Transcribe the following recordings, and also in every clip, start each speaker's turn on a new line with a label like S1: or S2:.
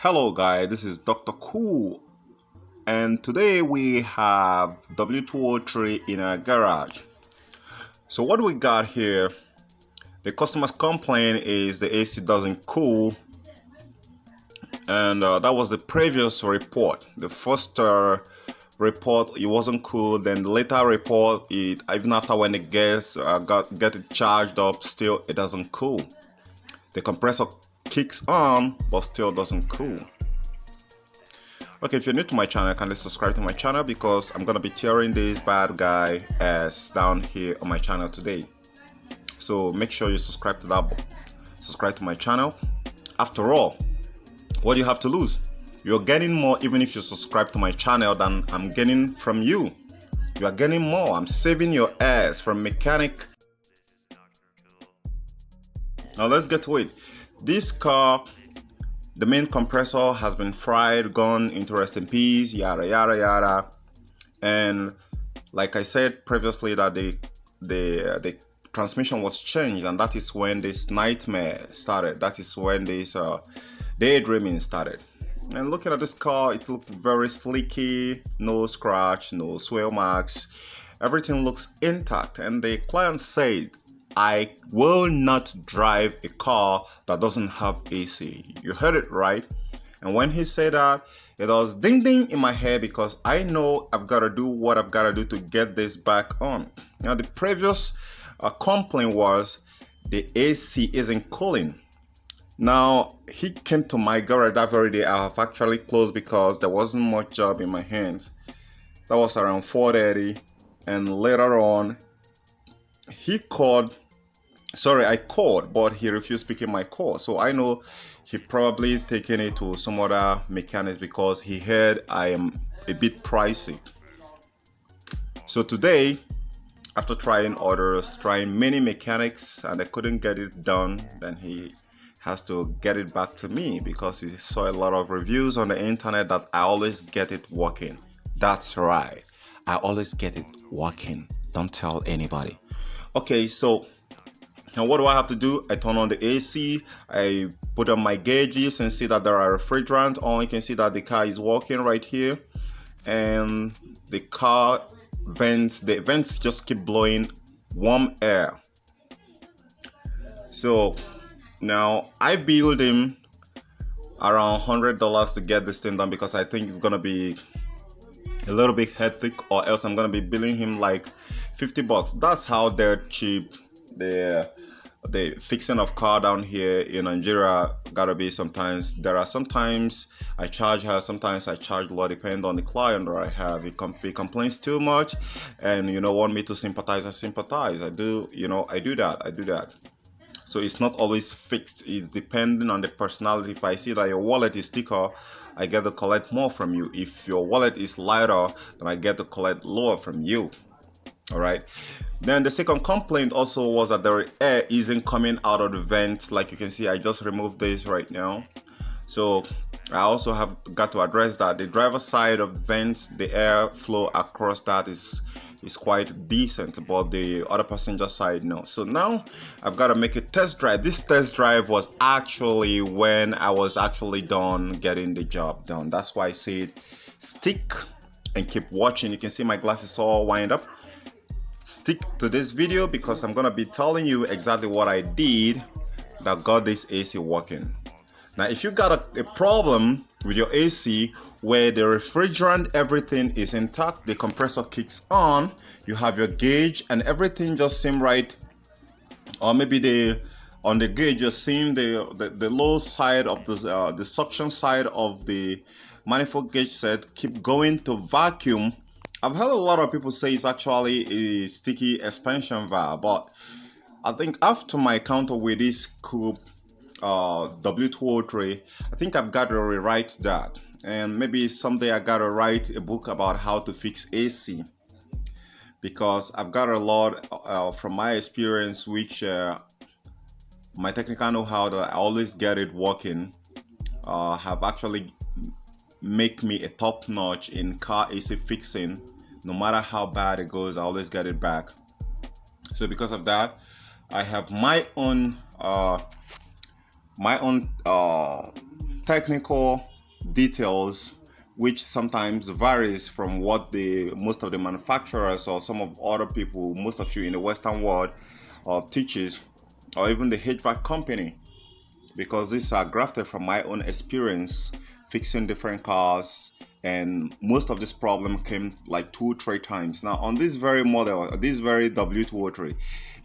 S1: Hello guys, this is Dr. Cool, and today we have W203 in our garage. So what we got here, the customer's complaint is the AC doesn't cool, and that was the previous report. The first report, it wasn't cool. Then the later report, it even after when the gas get it charged up, still it doesn't cool. The compressor kicks on, but still doesn't cool. Okay, if you're new to my channel, kindly subscribe to my channel because I'm gonna be tearing this bad guy ass down here on my channel today. So make sure you subscribe to my channel. After all, what do you have to lose? You're getting more even if you subscribe to my channel than I'm getting from you. You are getting more. I'm saving your ass from mechanic. Now let's get to it. This car, the main compressor has been fried, gone into rest in peace, yada yada yada. And like I said previously, that the transmission was changed, and that is when this nightmare started. That is when this daydreaming started. And looking at this car, it looked very sleeky, no scratch, no swell marks, everything looks intact. And the client said, I will not drive a car that doesn't have AC. You heard it right. And when he said that, it was ding ding in my head because I know I've got to do what I've got to do to get this back on. Now the previous complaint was the AC isn't cooling. Now he came to my garage that very day. I have actually closed because there wasn't much job in my hands. That was around 4:30, and later on he called. Sorry, I called, but he refused picking my call. So I know he probably taken it to some other mechanics because he heard I am a bit pricey. So today, after trying many mechanics, and I couldn't get it done, then he has to get it back to me because he saw a lot of reviews on the internet that I always get it working. That's right, I always get it working. Don't tell anybody. Okay, so now what do I have to do? I turn on the AC, I put on my gauges and see that there are refrigerant on. You can see that the car is working right here, and the car vents, the vents just keep blowing warm air. So now I billed him around $100 to get this thing done because I think it's gonna be a little bit hectic, or else I'm gonna be billing him like $50. That's how they're cheap. The fixing of car down here in Nigeria gotta be. Sometimes I charge her, sometimes I charge low, depending on the client that I have. He complains too much and want me to sympathize, I sympathize. I do that. So it's not always fixed, it's depending on the personality. If I see that your wallet is thicker, I get to collect more from you. If your wallet is lighter, then I get to collect lower from you. All right. Then the second complaint also was that the air isn't coming out of the vent. Like you can see, I just removed this right now. So I also have got to address that the driver's side of the vents, the air flow across that is quite decent, but the other passenger side no. So now I've got to make a test drive. This test drive was actually when I was actually done getting the job done. That's why I said stick and keep watching. You can see my glasses all wind up. Stick to this video because I'm gonna be telling you exactly what I did that got this AC working. Now if you got a problem with your AC where the refrigerant, everything is intact, the compressor kicks on, you have your gauge and everything just seems right, or maybe on the gauge you're seeing the low side of the suction side of the manifold gauge said keep going to vacuum. I've heard a lot of people say it's actually a sticky expansion valve, but I think after my encounter with this Coupe W203, I think I've got to rewrite that, and maybe someday I gotta write a book about how to fix AC, because I've got a lot from my experience, which my technical know-how that I always get it working have actually make me a top notch in car AC fixing. No matter how bad it goes, I always get it back. So because of that, I have my own technical details, which sometimes varies from what the most of the manufacturers or some of other people, most of you in the Western world, teaches, or even the HVAC company, because these are grafted from my own experience fixing different cars. And most of this problem came like 2-3 times. Now on this very model, this very W203,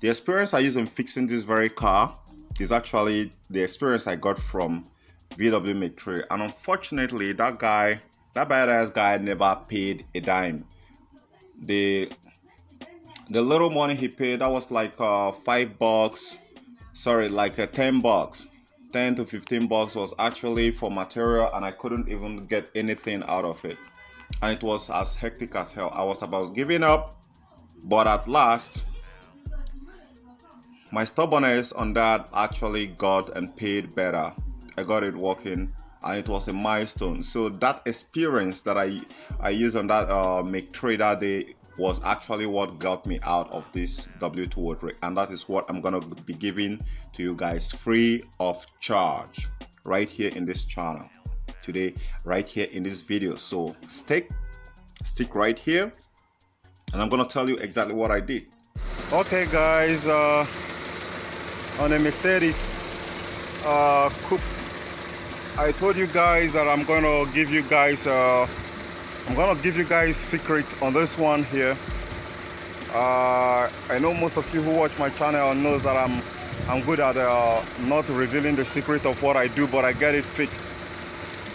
S1: the experience I use in fixing this very car is actually the experience I got from VW Make 3. And unfortunately, that badass guy never paid a dime. The little money he paid, that was like $5, sorry, like $10, 10 to 15 bucks was actually for material, and I couldn't even get anything out of it. And it was as hectic as hell. I was about giving up, but at last my stubbornness on that actually got and paid better. I got it working, and it was a milestone. So that experience that I used on that Make 3 that day was actually what got me out of this W203, and that is what I'm gonna be giving to you guys free of charge right here in this channel today, right here in this video. So stick right here, and I'm gonna tell you exactly what I did. Okay guys, on a Mercedes coupe, I told you guys that I'm gonna give you guys secret on this one here. I know most of you who watch my channel knows that I'm good at not revealing the secret of what I do, but I get it fixed.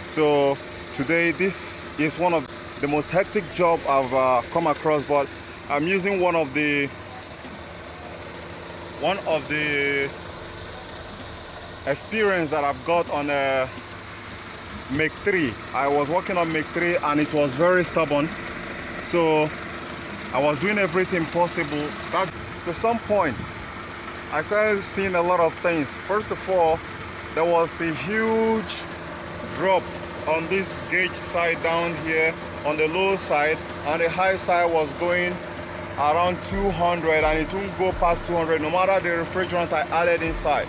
S1: So today, this is one of the most hectic job I've come across, but I'm using one of the experience that I've got on a Make 3. I was working on Make 3 and it was very stubborn, so I was doing everything possible. That to some point I started seeing a lot of things. First of all, there was a huge drop on this gauge side down here on the low side, and the high side was going around 200, and it wouldn't go past 200 no matter the refrigerant I added inside.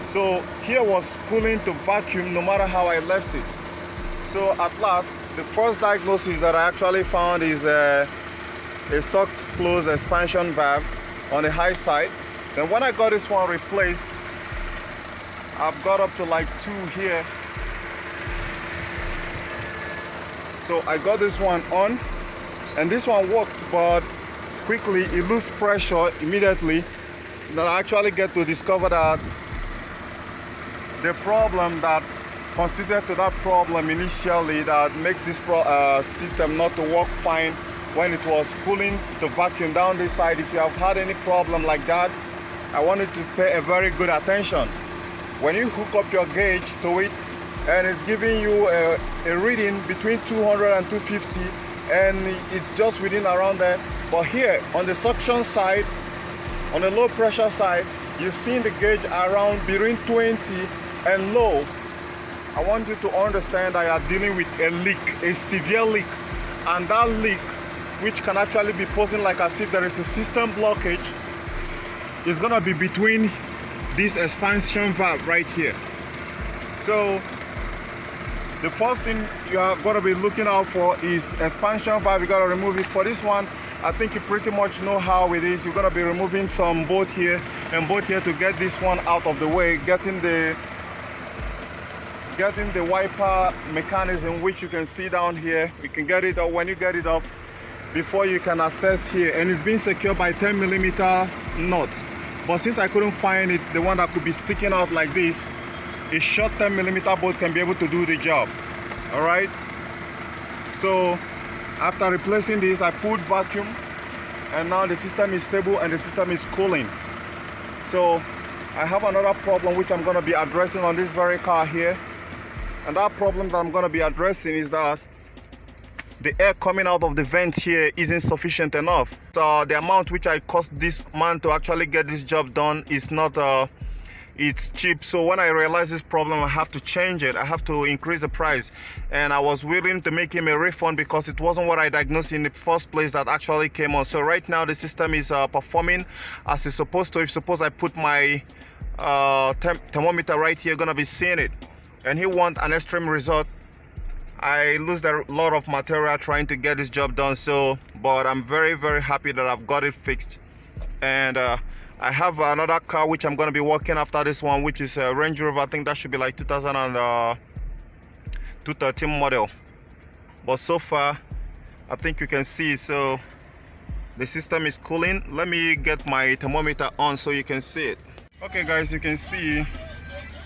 S1: So here was pulling to vacuum no matter how I left it. So at last, the first diagnosis that I actually found is a stock closed expansion valve on the high side. Then when I got this one replaced, I've got up to like 2 here. So I got this one on, and this one worked, but quickly it lost pressure immediately. Then I actually get to discover that the problem that considered to that problem initially that make this system not to work fine when it was pulling the vacuum down this side. If you have had any problem like that, I want you to pay a very good attention. When you hook up your gauge to it and it's giving you a reading between 200 and 250, and it's just within around there, but here on the suction side, on the low pressure side, you're seeing the gauge around between 20 and low. I want you to understand that you are dealing with a leak, a severe leak, and that leak, which can actually be posing like as if there is a system blockage, is gonna be between this expansion valve right here. So the first thing you are gonna be looking out for is expansion valve. You gotta remove it. For this one, I think you pretty much know how it is. You're gonna be removing some bolt here and bolt here to get this one out of the way, getting the wiper mechanism, which you can see down here. You can get it up. When you get it up, before you can access here, and it's being secured by 10mm nut. But since I couldn't find it, the one that could be sticking out like this, a short 10mm bolt can be able to do the job. All right, so after replacing this, I pulled vacuum, and now the system is stable and the system is cooling. So I have another problem which I'm going to be addressing on this very car here, and that problem that I'm going to be addressing is that the air coming out of the vent here isn't sufficient enough. The amount which I cost this man to actually get this job done is not it's cheap. So when I realized this problem, I have to change it. I have to increase the price, and I was willing to make him a refund because it wasn't what I diagnosed in the first place that actually came on. So right now the system is performing as it's supposed to. If suppose I put my thermometer right here, gonna be seeing it, and he want an extreme result, I lose a lot of material trying to get this job done, but I'm very happy that I've got it fixed. And I have another car which I'm going to be working after this one, which is a Range Rover. I think that should be like 2013 model. But so far, I think you can see, so the system is cooling. Let me get my thermometer on so you can see it. Okay guys, you can see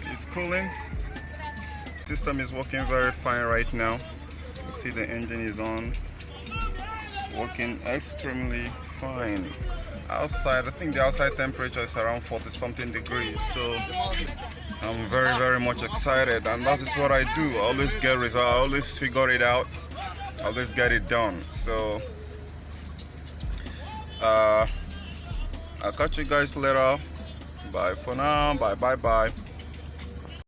S1: it's cooling. System is working very fine right now. You see the engine is on, it's working extremely fine. Outside, I think the outside temperature is around 40 something degrees, so I'm very much excited, and that is what I do. I always get results, I always figure it out, I always get it done. So I'll catch you guys later. Bye for now. Bye.